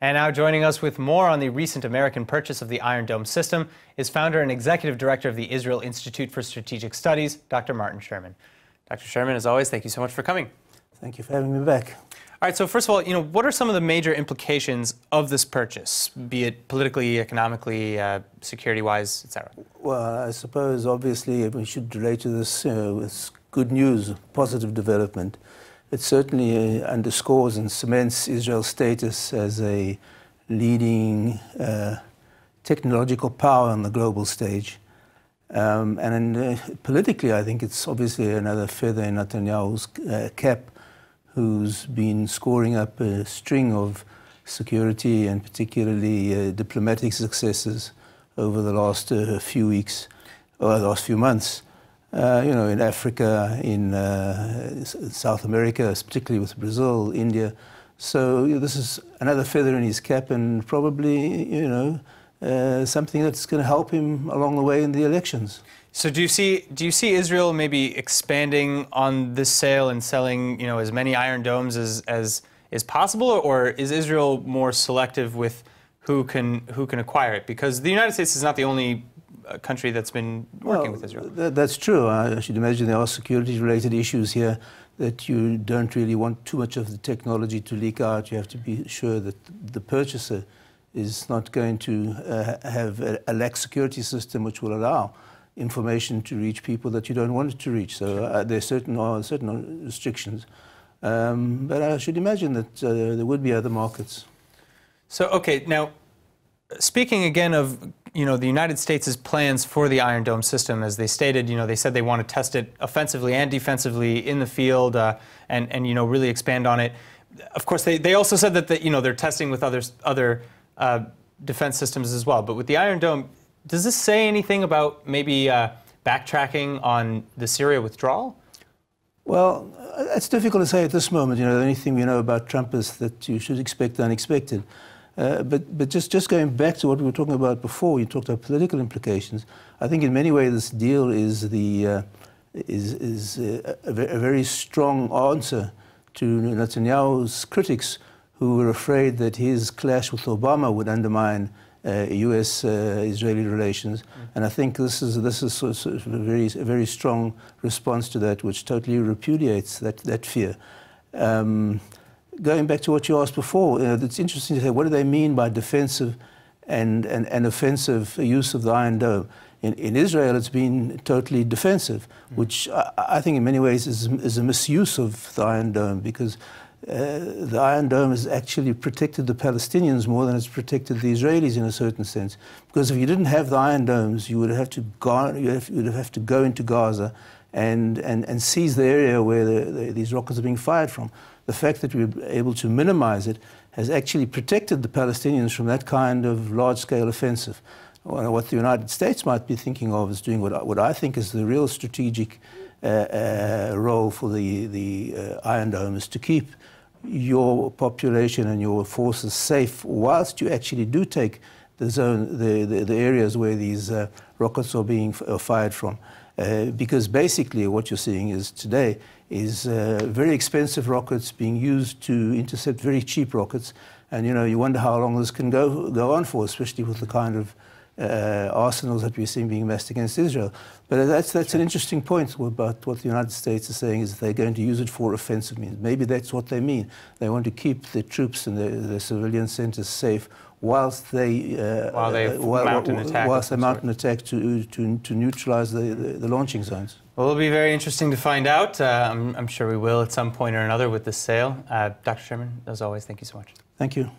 And now joining us with more on the recent American purchase of the Iron Dome system is founder and executive director of the Israel Institute for Strategic Studies, Dr. Martin Sherman. Dr. Sherman, as always, thank you so much for coming. Thank you for having me back. All right, so first of all, what are some of the major implications of this purchase, be it politically, economically, security-wise, etc.? Well, I suppose, obviously, we should relate to this with good news, positive development. It certainly underscores and cements Israel's status as a leading technological power on the global stage. Politically, I think it's obviously another feather in Netanyahu's cap, who's been scoring up a string of security and particularly diplomatic successes over the last few weeks, or the last few months. In Africa, in South America, particularly with Brazil, India. So this is another feather in his cap, and probably, something that's going to help him along the way in the elections. So do you see Israel maybe expanding on this sale and selling, as many Iron Domes as is possible, or is Israel more selective with who can acquire it? Because the United States is not the only country that's been working with Israel. That's true. I should imagine there are security-related issues here that you don't really want too much of the technology to leak out. You have to be sure that the purchaser is not going to have a lax security system which will allow information to reach people that you don't want it to reach. So there are certain restrictions. But I should imagine that there would be other markets. So, okay, now, speaking again of, the United States' plans for the Iron Dome system, as they stated, they said they want to test it offensively and defensively in the field and really expand on it. Of course, they also said that they're testing with other defense systems as well. But with the Iron Dome, does this say anything about maybe backtracking on the Syria withdrawal? Well, it's difficult to say at this moment. The only thing we know about Trump is that you should expect the unexpected. But just going back to what we were talking about before, you talked about political implications. I think in many ways this deal is a very strong answer to Netanyahu's critics, who were afraid that his clash with Obama would undermine U.S.-Israeli relations, and I think this is sort of a very strong response to that, which totally repudiates that fear. Going back to what you asked before, it's interesting to say, what do they mean by defensive and offensive use of the Iron Dome? In Israel, it's been totally defensive, which I think in many ways is a misuse of the Iron Dome, because the Iron Dome has actually protected the Palestinians more than it's protected the Israelis in a certain sense. Because if you didn't have the Iron Domes, you would have to go into Gaza and seize the area where these rockets are being fired from. The fact that we were able to minimize it has actually protected the Palestinians from that kind of large-scale offensive. What the United States might be thinking of is doing what I think is the real strategic role for the Iron Dome, is to keep your population and your forces safe whilst you actually do take the areas where these rockets are being fired from. Because basically what you're seeing is today is very expensive rockets being used to intercept very cheap rockets, and you wonder how long this can go on for, especially with the kind of arsenals that we're seeing being massed against Israel. But that's an interesting point about what the United States is saying, is that they're going to use it for offensive means. Maybe that's what they mean. They want to keep the troops and the civilian centers safe whilst they mount an attack to neutralize the launching zones. Well, it'll be very interesting to find out. I'm sure we will at some point or another with this sale. Dr. Sherman, as always, thank you so much. Thank you.